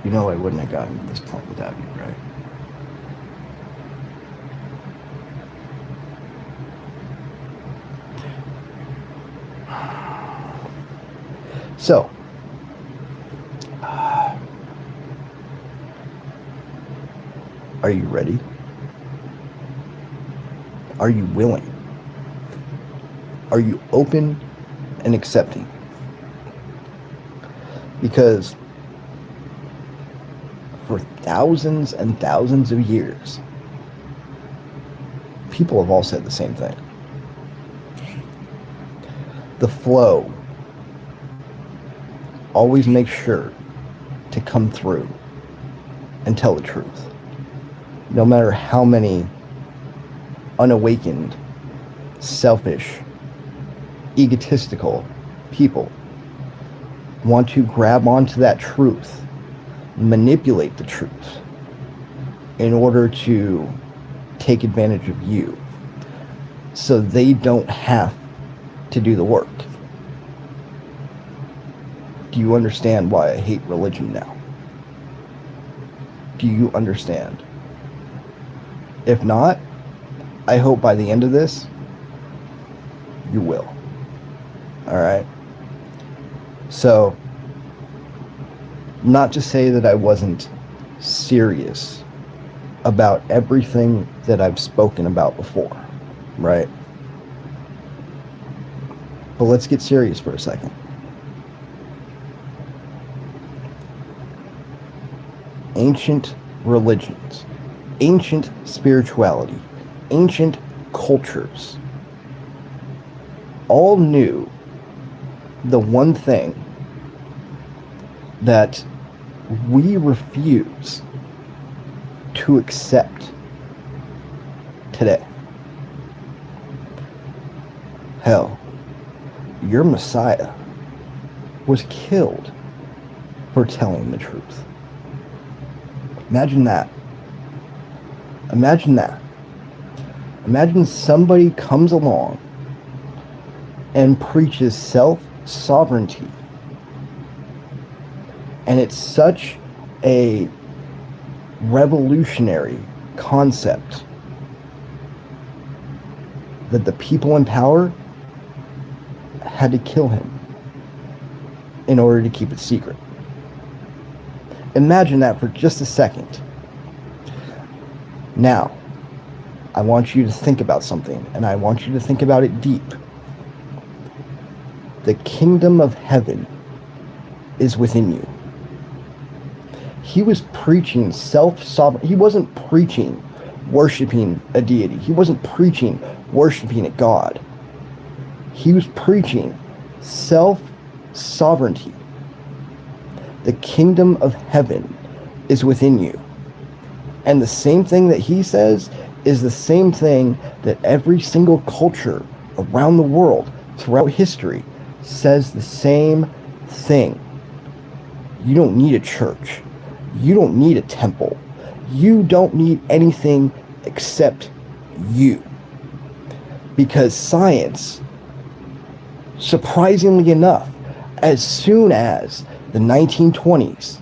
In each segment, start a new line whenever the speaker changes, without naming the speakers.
You know I wouldn't have gotten to this point without you, right? So, are you ready? Are you willing? Are you open and accepting? Because for thousands and thousands of years, people have all said the same thing. The flow always makes sure to come through and tell the truth. No matter how many unawakened, selfish, egotistical people want to grab onto that truth, manipulate the truth in order to take advantage of you so they don't have to do the work. Do you understand why I hate religion now? Do you understand? If not, I hope by the end of this, you will. All right? So, not to say that I wasn't serious about everything that I've spoken about before, right? But let's get serious for a second. Ancient religions, ancient spirituality, ancient cultures all knew the one thing that we refuse to accept today. Hell, your Messiah was killed for telling the truth. Imagine that. Imagine that. Imagine somebody comes along and preaches self-sovereignty. And it's such a revolutionary concept that the people in power had to kill him in order to keep it secret. Imagine that for just a second. Now, I want you to think about something, and I want you to think about it deep. The kingdom of heaven is within you. He was preaching self-sovereignty. He wasn't preaching worshiping a deity. He wasn't preaching worshiping a god. He was preaching self-sovereignty. The kingdom of heaven is within you. And the same thing that he says is the same thing that every single culture around the world throughout history says the same thing. You don't need a church. You don't need a temple. You don't need anything except you. Because science, surprisingly enough, as soon as the 1920s,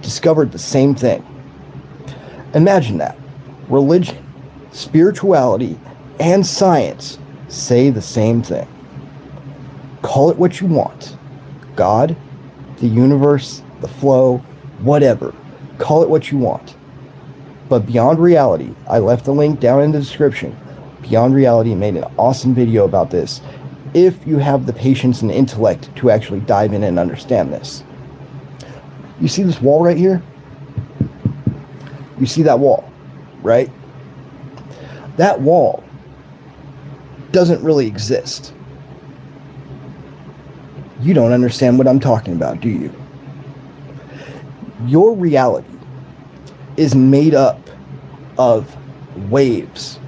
discovered the same thing. Imagine that. Religion, spirituality, and science say the same thing. Call it what you want. God, the universe, the flow, whatever. Call it what you want. But Beyond Reality, I left the link down in the description. Beyond Reality made an awesome video about this, if you have the patience and intellect to actually dive in and understand this. You see this wall right here? You see that wall, right? That wall doesn't really exist. You don't understand what I'm talking about, do you? Your reality is made up of waves,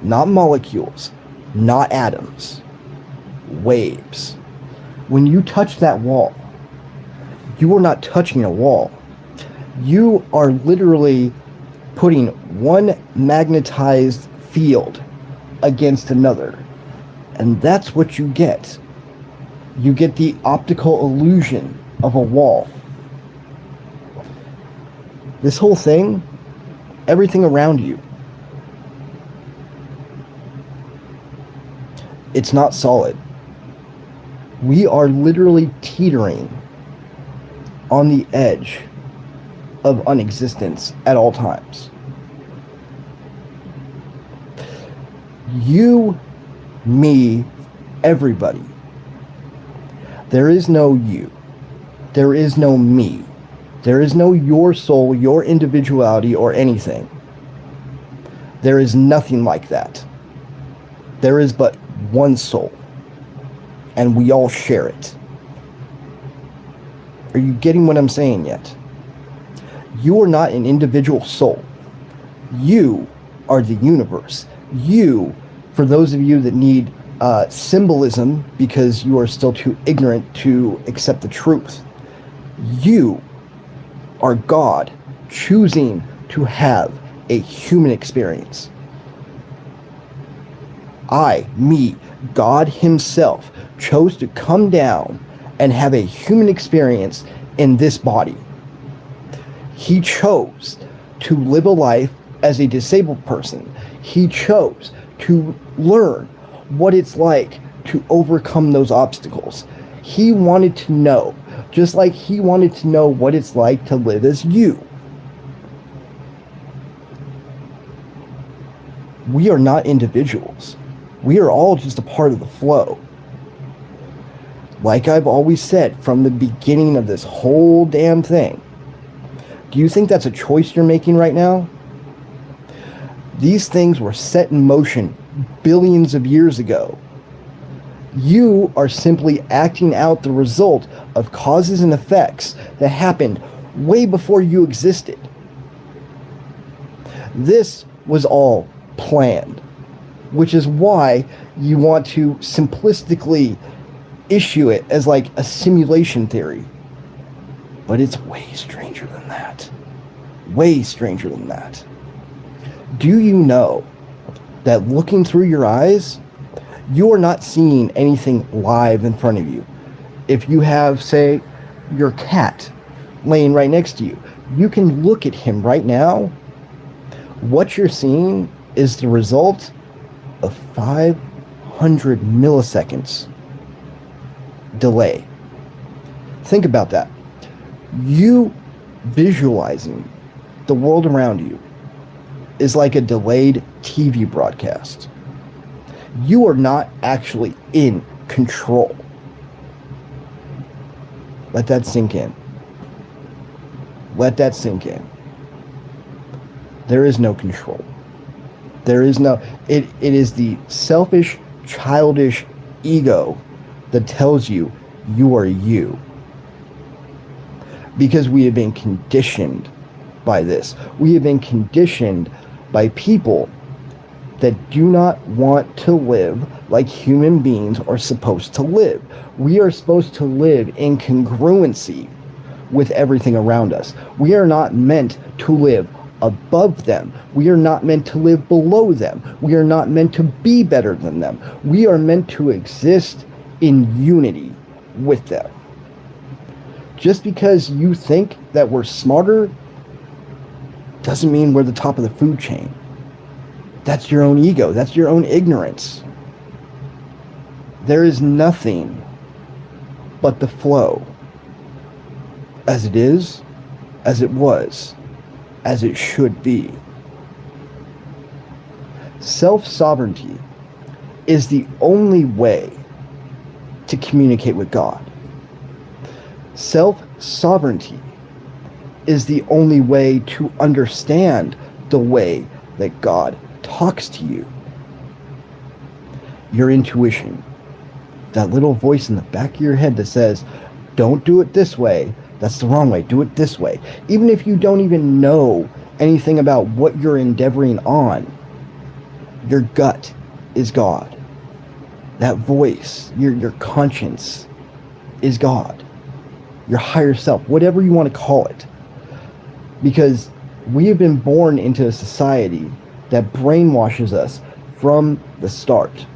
not molecules, not atoms. Waves. When you touch that wall, you are not touching a wall. You are literally putting one magnetized field against another. And that's what you get. You get the optical illusion of a wall. This whole thing, everything around you, it's not solid. We are literally teetering on the edge of unexistence at all times. You, me, everybody. There is no you. There is no me. There is no your soul, your individuality, or anything. There is nothing like that. There is but one soul, and we all share it. Are you getting what I'm saying yet? You are not an individual soul. You are the universe. You, for those of you that need symbolism because you are still too ignorant to accept the truth, you are God choosing to have a human experience. I, me, God himself chose to come down and have a human experience in this body. He chose to live a life as a disabled person. He chose to learn what it's like to overcome those obstacles. He wanted to know, just like he wanted to know what it's like to live as you. We are not individuals. We are all just a part of the flow. Like I've always said from the beginning of this whole damn thing, do you think that's a choice you're making right now? These things were set in motion billions of years ago. You are simply acting out the result of causes and effects that happened way before you existed. This was all planned, which is why you want to simplistically issue it as like a simulation theory. But it's way stranger than that. Way stranger than that. Do you know that looking through your eyes, you are not seeing anything live in front of you? If you have, say, your cat laying right next to you, you can look at him right now. What you're seeing is the result of 500 milliseconds delay. Think about that. You visualizing the world around you is like a delayed TV broadcast. You are not actually in control. Let that sink in. Let that sink in. There is no control. There is no, it is the selfish, childish ego that tells you you are you. Because we have been conditioned by this. We have been conditioned by people that do not want to live like human beings are supposed to live. We are supposed to live in congruency with everything around us. We are not meant to live above them. We are not meant to live below them. We are not meant to be better than them. We are meant to exist in unity with them. Just because you think that we're smarter doesn't mean we're the top of the food chain. That's your own ego. That's your own ignorance. There is nothing but the flow. As it is, as it was, as it should be. Self-sovereignty is the only way to communicate with God. Self-sovereignty is the only way to understand the way that God talks to you. Your intuition, that little voice in the back of your head that says, don't do it this way, that's the wrong way, do it this way. Even if you don't even know anything about what you're endeavoring on, your gut is God. That voice, your conscience is God. Your higher self, whatever you want to call it. Because we have been born into a society that brainwashes us from the start.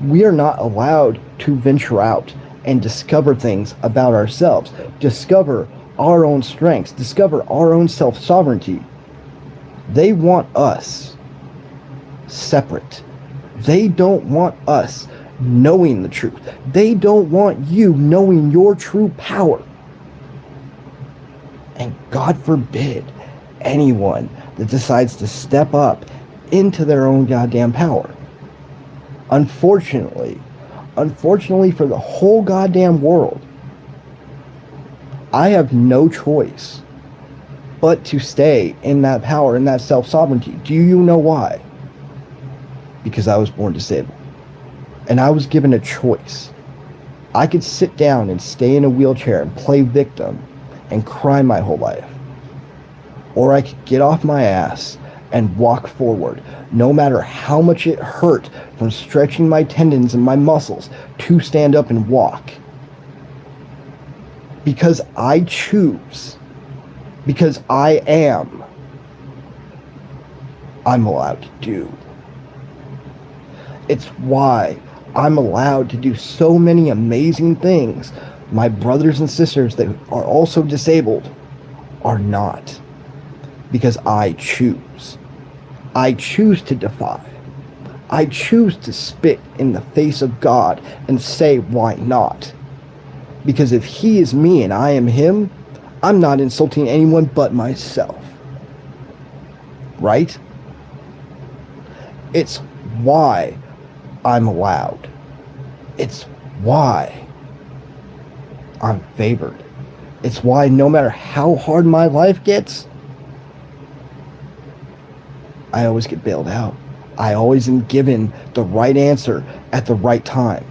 We are not allowed to venture out and discover things about ourselves, discover our own strengths, discover our own self-sovereignty. They want us separate. They don't want us knowing the truth. They don't want you knowing your true power. And God forbid anyone that decides to step up into their own goddamn power. Unfortunately for the whole goddamn world, I have no choice but to stay in that power, in that self-sovereignty. Do you know why? Because I was born disabled. And I was given a choice. I could sit down and stay in a wheelchair and play victim and cry my whole life. Or I could get off my ass and walk forward, no matter how much it hurt from stretching my tendons and my muscles to stand up and walk. Because I choose. Because I am. I'm allowed to do. It's why I'm allowed to do so many amazing things my brothers and sisters that are also disabled are not. Because I choose. I choose to defy. I choose to spit in the face of God and say, why not? Because if he is me and I am him, I'm not insulting anyone but myself. Right? It's why I'm allowed. It's why I'm favored. It's why no matter how hard my life gets, I always get bailed out. I always am given the right answer at the right time.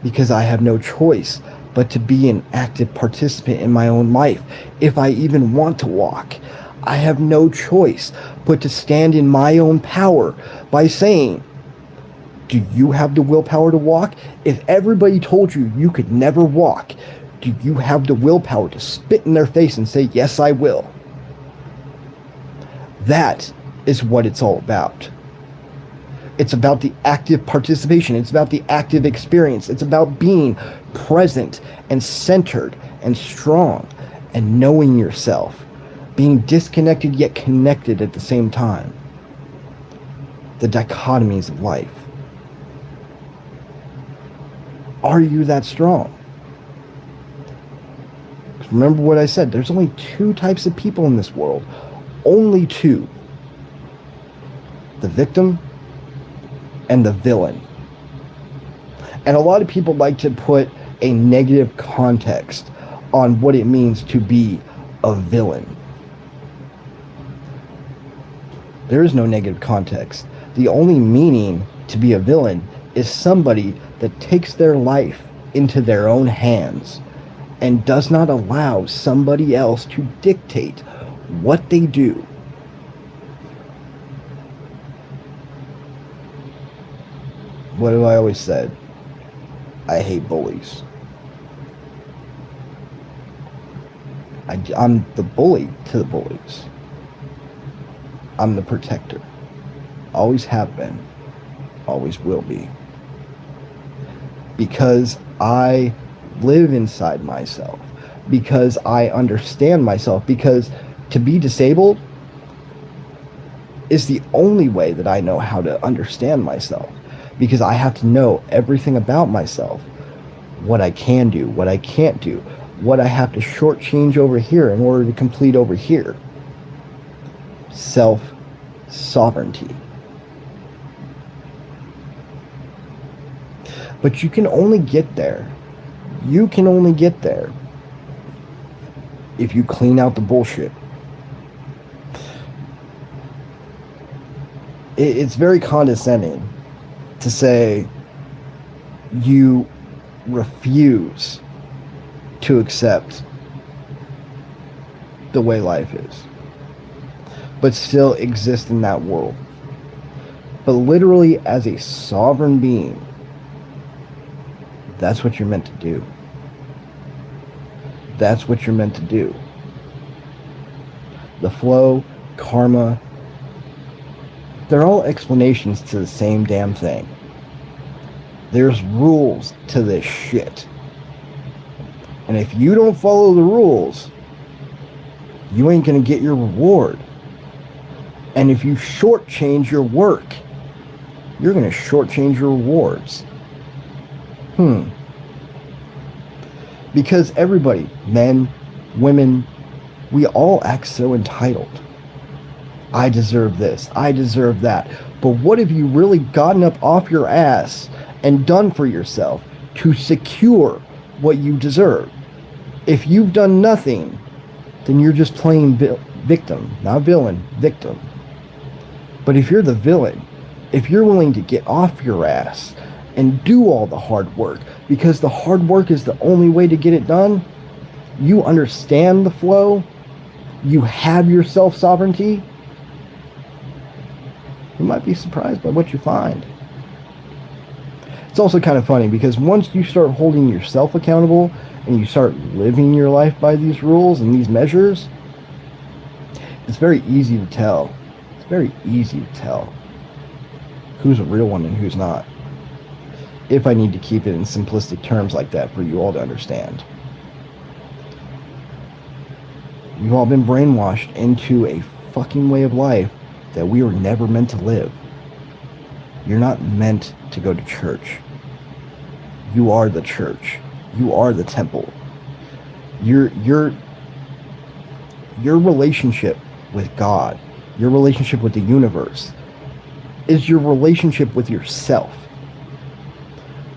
Because I have no choice but to be an active participant in my own life. If I even want to walk, I have no choice but to stand in my own power by saying, do you have the willpower to walk? If everybody told you you could never walk, do you have the willpower to spit in their face and say, yes, I will? That is what it's all about. It's about the active participation. It's about the active experience. It's about being present and centered and strong and knowing yourself. Being disconnected yet connected at the same time. The dichotomies of life. Are you that strong? Remember what I said. There's only two types of people in this world. Only two. The victim and the villain. And a lot of people like to put a negative context on what it means to be a villain. There is no negative context. The only meaning to be a villain is somebody that takes their life into their own hands and does not allow somebody else to dictate what they do. What have I always said? I hate bullies. I'm the bully to the bullies. I'm the protector. Always have been. Always will be. Because I live inside myself. Because I understand myself. Because to be disabled is the only way that I know how to understand myself. Because I have to know everything about myself. What I can do, what I can't do, what I have to shortchange over here in order to complete over here. Self-sovereignty. But you can only get there. You can only get there if you clean out the bullshit. It's very condescending to say you refuse to accept the way life is, but still exist in that world. But literally, as a sovereign being, that's what you're meant to do. That's what you're meant to do. The flow, karma, they're all explanations to the same damn thing. There's rules to this shit. And if you don't follow the rules, you ain't going to get your reward. And if you shortchange your work, you're going to shortchange your rewards. Because everybody, men, women, we all act so entitled. I deserve this. I deserve that. But what have you really gotten up off your ass and done for yourself to secure what you deserve? If you've done nothing, then you're just playing victim. Not villain, victim. But if you're the villain, if you're willing to get off your ass and do all the hard work, because the hard work is the only way to get it done, you understand the flow, you have your self-sovereignty, you might be surprised by what you find. It's also kind of funny because once you start holding yourself accountable and you start living your life by these rules and these measures, it's very easy to tell. It's very easy to tell who's a real one and who's not. If I need to keep it in simplistic terms like that for you all to understand. We've all been brainwashed into a fucking way of life that we were never meant to live. You're not meant to go to church. You are the church. You are the temple. Your relationship with God, your relationship with the universe, is your relationship with yourself.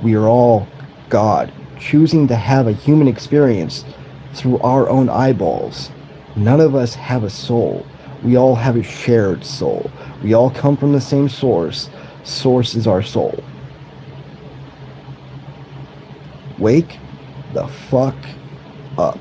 We are all God, choosing to have a human experience through our own eyeballs. None of us have a soul. We all have a shared soul. We all come from the same source. Source is our soul. Wake the fuck up.